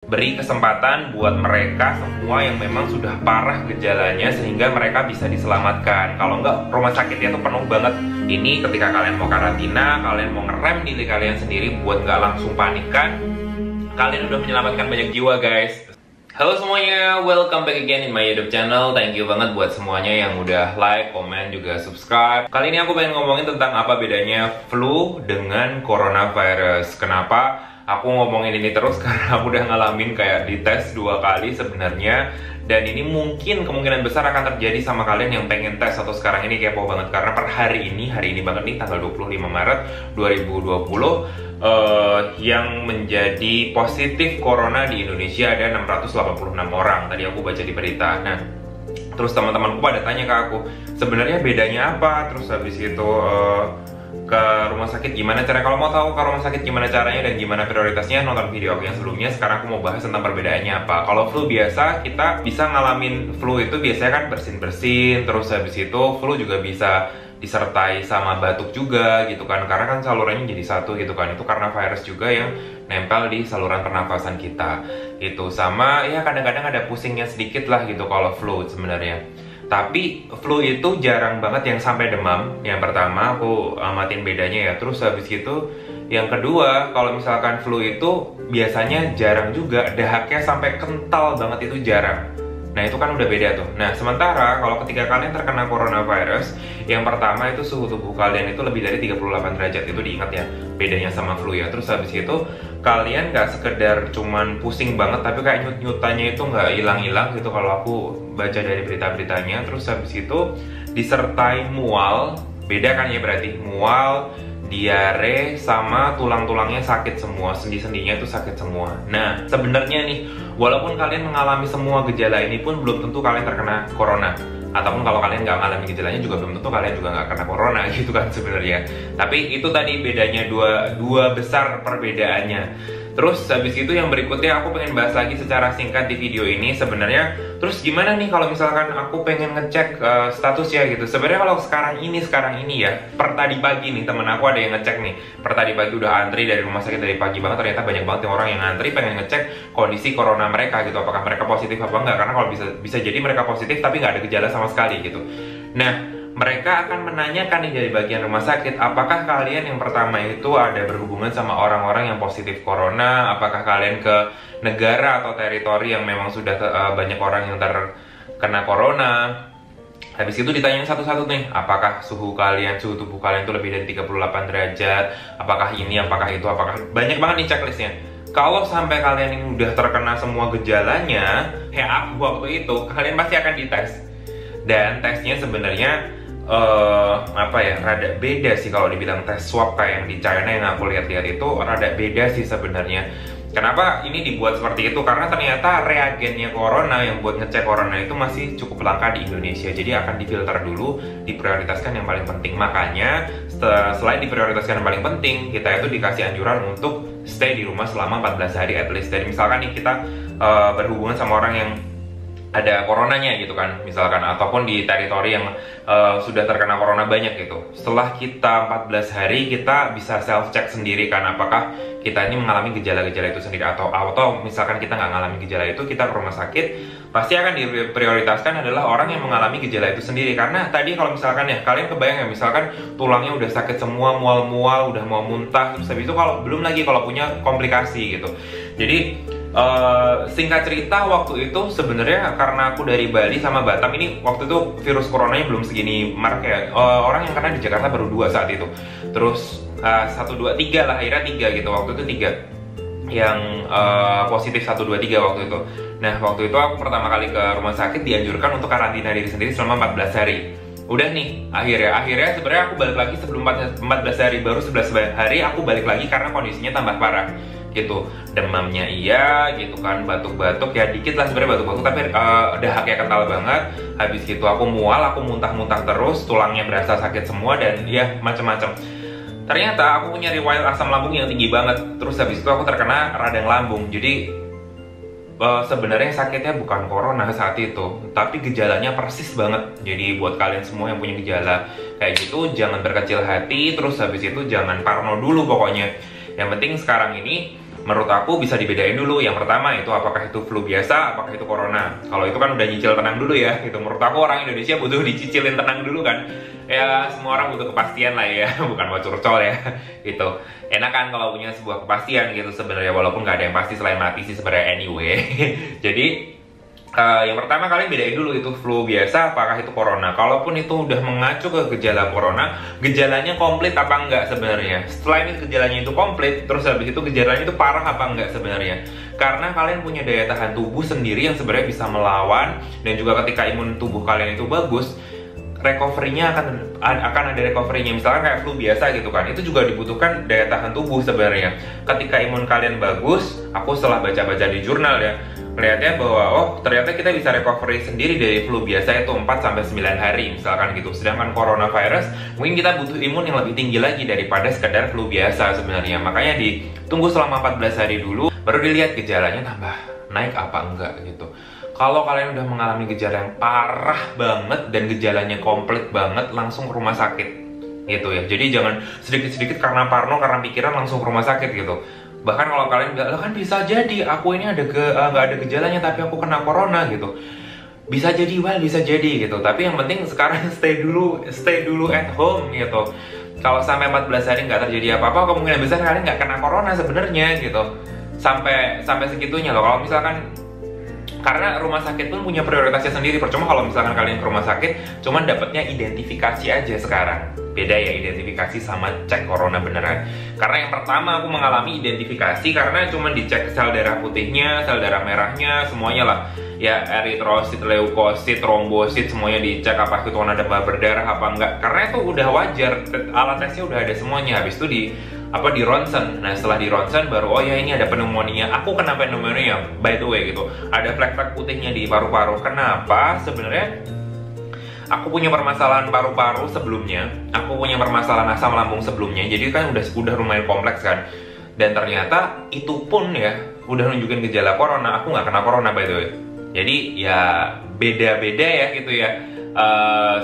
beri kesempatan buat mereka semua yang memang sudah parah gejalanya sehingga mereka bisa diselamatkan. Kalau enggak, rumah sakitnya tuh penuh banget. Ini ketika kalian mau karantina, kalian mau ngerem diri kalian sendiri buat nggak langsung panikan, kalian udah menyelamatkan banyak jiwa, guys. Halo semuanya, welcome back again in my YouTube channel. Thank you banget buat semuanya yang udah like, komen, juga subscribe. Kali ini aku pengen ngomongin tentang apa bedanya flu dengan coronavirus. Kenapa aku ngomongin ini terus? Karena aku udah ngalamin kayak dites 2 kali sebenarnya. Dan ini mungkin kemungkinan besar akan terjadi sama kalian yang pengen tes atau sekarang ini kepo banget. Karena per hari ini banget nih, tanggal 25 Maret 2020, yang menjadi positif corona di Indonesia ada 686 orang. Tadi aku baca di berita. Nah, terus teman-temanku pada tanya ke aku, sebenarnya bedanya apa? Terus habis itu ke rumah sakit gimana caranya? Kalau mau tahu ke rumah sakit gimana caranya dan gimana prioritasnya, nonton video aku yang sebelumnya. Sekarang aku mau bahas tentang perbedaannya apa. Kalau flu biasa, kita bisa ngalamin flu itu biasanya kan bersin-bersin. Terus habis itu flu juga bisa disertai sama batuk juga gitu kan, karena kan salurannya jadi satu gitu kan. Itu karena virus juga yang nempel di saluran pernafasan kita itu. Sama ya kadang-kadang ada pusingnya sedikit lah gitu kalau flu sebenarnya. Tapi flu itu jarang banget yang sampai demam. Yang pertama aku amatin bedanya ya. Terus habis itu yang kedua, kalau misalkan flu itu biasanya jarang juga dahaknya sampai kental banget, itu jarang. Nah itu kan udah beda tuh. Nah sementara kalau ketika kalian terkena coronavirus, yang pertama itu suhu tubuh kalian itu lebih dari 38 derajat. Itu diingat ya, bedanya sama flu ya. Terus habis itu kalian nggak sekedar cuman pusing banget, tapi kayak nyut-nyutannya itu nggak hilang-hilang gitu kalau aku baca dari berita-beritanya. Terus habis itu disertai mual. Beda kan ya berarti, mual, diare, sama tulang-tulangnya sakit semua, sendi-sendinya itu sakit semua. Nah, sebenarnya nih, walaupun kalian mengalami semua gejala ini pun belum tentu kalian terkena corona. Ataupun kalau kalian nggak mengalami gejalanya juga belum tentu kalian juga nggak kena corona gitu kan sebenarnya. Tapi itu tadi bedanya, dua besar perbedaannya. Terus habis itu yang berikutnya aku pengen bahas lagi secara singkat di video ini sebenarnya. Terus gimana nih kalau misalkan aku pengen ngecek status ya gitu. Sebenarnya kalau sekarang ini ya, per tadi pagi nih temen aku ada yang ngecek nih. Per tadi pagi udah antri dari rumah sakit dari pagi banget, ternyata banyak banget orang yang antri pengen ngecek kondisi corona mereka gitu. Apakah mereka positif apa enggak? Karena kalau bisa jadi mereka positif tapi nggak ada gejala sama sekali gitu. Nah, mereka akan menanyakan nih dari bagian rumah sakit, apakah kalian yang pertama itu ada berhubungan sama orang-orang yang positif corona? Apakah kalian ke negara atau teritori yang memang sudah banyak orang yang terkena corona? Habis itu ditanyain satu-satu nih, apakah suhu tubuh kalian itu lebih dari 38 derajat? Apakah ini, apakah itu, apakah... Banyak banget nih checklistnya. Kalau sampai kalian ini udah terkena semua gejalanya, kayak aku waktu itu, kalian pasti akan dites. Dan tesnya sebenarnya rada beda sih kalau dibilang tes swab kayak yang di China yang aku lihat-lihat itu rada beda sih sebenarnya. Kenapa ini dibuat seperti itu? Karena ternyata reagennya corona yang buat ngecek corona itu masih cukup langka di Indonesia. Jadi akan difilter dulu, diprioritaskan yang paling penting. Makanya selain diprioritaskan yang paling penting, kita itu dikasih anjuran untuk stay di rumah selama 14 hari at least. Jadi misalkan nih kita berhubungan sama orang yang ada coronanya gitu kan, misalkan, ataupun di teritori yang sudah terkena corona banyak gitu. Setelah kita 14 hari kita bisa self check sendiri kan, apakah kita ini mengalami gejala-gejala itu sendiri atau misalkan kita nggak mengalami gejala itu, kita ke rumah sakit pasti akan diprioritaskan adalah orang yang mengalami gejala itu sendiri. Karena tadi kalau misalkan ya kalian kebayang ya, misalkan tulangnya udah sakit semua, mual-mual, udah mau muntah, terus habis itu kalau belum lagi kalau punya komplikasi gitu. Jadi singkat cerita waktu itu sebenarnya karena aku dari Bali sama Batam, ini waktu itu virus coronanya belum segini marak ya. Orang yang kena di Jakarta baru 2 saat itu. Terus 1, 2, 3 lah, akhirnya 3 gitu. Waktu itu 3 yang positif, 1, 2, 3 waktu itu. Nah waktu itu aku pertama kali ke rumah sakit dianjurkan untuk karantina diri sendiri selama 14 hari. Udah nih, akhirnya sebenarnya aku balik lagi sebelum 14 hari, baru 11 hari aku balik lagi karena kondisinya tambah parah gitu. Demamnya iya gitu kan, batuk-batuk ya dikit lah sebenarnya, batuk-batuk tapi dahaknya kental banget. Habis gitu aku mual, aku muntah-muntah terus, tulangnya berasa sakit semua dan ya macem-macem. Ternyata aku punya riwayat asam lambung yang tinggi banget. Terus habis itu aku terkena radang lambung. Jadi sebenarnya sakitnya bukan corona saat itu, tapi gejalanya persis banget. Jadi buat kalian semua yang punya gejala kayak gitu, jangan berkecil hati. Terus habis itu jangan parno dulu pokoknya. Yang penting sekarang ini menurut aku bisa dibedain dulu. Yang pertama itu apakah itu flu biasa, apakah itu corona. Kalau itu kan udah nyicil tenang dulu ya gitu. Menurut aku orang Indonesia butuh dicicilin tenang dulu kan. Ya semua orang butuh kepastian lah ya, bukan mau curcol ya gitu. Enak kan kalau punya sebuah kepastian gitu sebenarnya, walaupun nggak ada yang pasti selain mati sih sebenarnya anyway. Jadi yang pertama kalian bedain dulu itu flu biasa apakah itu corona. Kalaupun itu udah mengacu ke gejala corona, gejalanya komplit apa enggak sebenarnya. Setelah itu gejalanya itu komplit, terus habis itu gejalanya itu parah apa enggak sebenarnya. Karena kalian punya daya tahan tubuh sendiri yang sebenarnya bisa melawan, dan juga ketika imun tubuh kalian itu bagus, recovery-nya akan ada recovery-nya. Misalkan kayak flu biasa gitu kan, itu juga dibutuhkan daya tahan tubuh sebenarnya. Ketika imun kalian bagus, aku setelah baca-baca di jurnal ya, kelihatannya bahwa oh ternyata kita bisa recovery sendiri dari flu biasa itu 4-9 hari misalkan gitu. Sedangkan coronavirus mungkin kita butuh imun yang lebih tinggi lagi daripada sekedar flu biasa sebenarnya. Makanya ditunggu selama 14 hari dulu, baru dilihat gejalanya tambah naik apa enggak gitu. Kalau kalian udah mengalami gejala yang parah banget dan gejalanya komplit banget, langsung ke rumah sakit gitu ya. Jadi jangan sedikit-sedikit karena parno, karena pikiran langsung ke rumah sakit gitu. Bahkan kalau kalian bilang, kan bisa jadi aku ini nggak ada gejalanya tapi aku kena corona gitu. Bisa jadi, bisa jadi gitu. Tapi yang penting sekarang stay dulu at home gitu. Kalau sampai 14 hari nggak terjadi apa-apa, kemungkinan besar kalian nggak kena corona sebenarnya gitu. Sampai segitunya loh. Kalau misalkan, karena rumah sakit pun punya prioritasnya sendiri. Percuma kalau misalkan kalian ke rumah sakit cuman dapatnya identifikasi aja sekarang. Beda ya identifikasi sama cek corona beneran. Karena yang pertama aku mengalami identifikasi karena cuman dicek sel darah putihnya, sel darah merahnya, semuanya lah. Ya eritrosit, leukosit, trombosit, semuanya dicek apa itu ada demam berdarah apa enggak. Karena itu udah wajar, alat tesnya udah ada semuanya. Habis itu di ronsen. Nah setelah di ronsen baru oh ya ini ada pneumonia. Aku kena pneumonia by the way gitu. Ada flek-flek putihnya di paru-paru. Kenapa? Sebenarnya aku punya permasalahan paru-paru sebelumnya. Aku punya permasalahan asam lambung sebelumnya. Jadi kan udah lumayan kompleks kan. Dan ternyata itu pun ya udah nunjukin gejala corona. Aku nggak kena corona by the way. Jadi ya beda-beda ya gitu ya.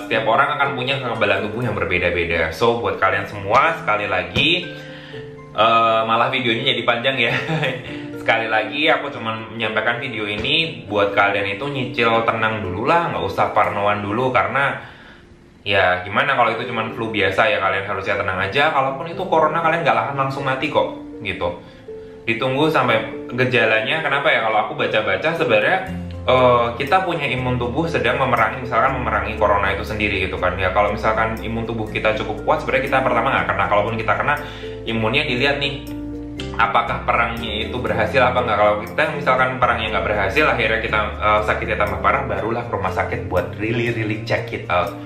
Setiap orang akan punya kekebalan tubuh yang berbeda-beda. So buat kalian semua sekali lagi, malah videonya jadi panjang ya. Sekali lagi aku cuma menyampaikan video ini buat kalian itu nyicil tenang dulu lah, nggak usah parnoan dulu. Karena ya gimana kalau itu cuma flu biasa ya kalian harusnya tenang aja. Kalaupun itu corona kalian nggak akan langsung mati kok gitu. Ditunggu sampai gejalanya. Kenapa ya, kalau aku baca-baca sebenarnya kita punya imun tubuh sedang memerangi corona itu sendiri gitu kan ya. Kalau misalkan imun tubuh kita cukup kuat, sebenarnya kita pertama nggak kena. Kalaupun kita kena, imunnya dilihat nih apakah perangnya itu berhasil apa nggak. Kalau kita misalkan perangnya nggak berhasil, akhirnya kita sakitnya tambah parah, barulah ke rumah sakit buat really check it out.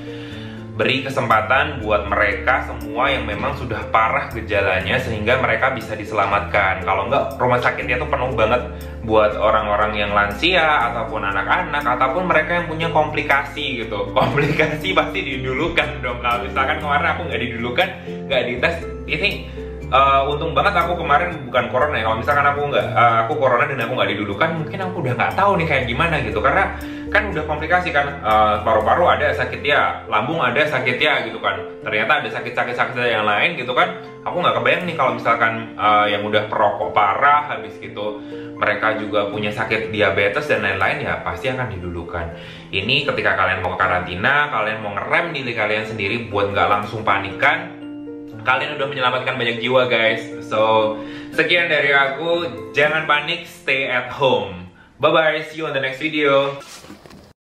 Beri kesempatan buat mereka semua yang memang sudah parah gejalanya sehingga mereka bisa diselamatkan. Kalau nggak, rumah sakitnya tuh penuh banget buat orang-orang yang lansia ataupun anak-anak ataupun mereka yang punya komplikasi gitu. Komplikasi pasti didulukan dong. Kalau misalkan kemarin aku nggak didulukan, nggak dites, ini untung banget aku kemarin bukan corona ya. Kalau misalkan aku corona dan aku nggak didulukan, mungkin aku udah nggak tahu nih kayak gimana gitu. Karena kan udah komplikasi kan, paru-paru ada sakit ya, lambung ada sakit ya gitu kan. Ternyata ada sakit-sakit yang lain gitu kan. Aku nggak kebayang nih kalau misalkan yang udah perokok parah, habis gitu mereka juga punya sakit diabetes dan lain-lain, ya pasti akan didulukan. Ini ketika kalian mau ke karantina, kalian mau ngerem diri kalian sendiri buat nggak langsung panikan. Kalian udah menyelamatkan banyak jiwa guys. So sekian dari aku, jangan panik, stay at home. Bye bye, see you on the next video.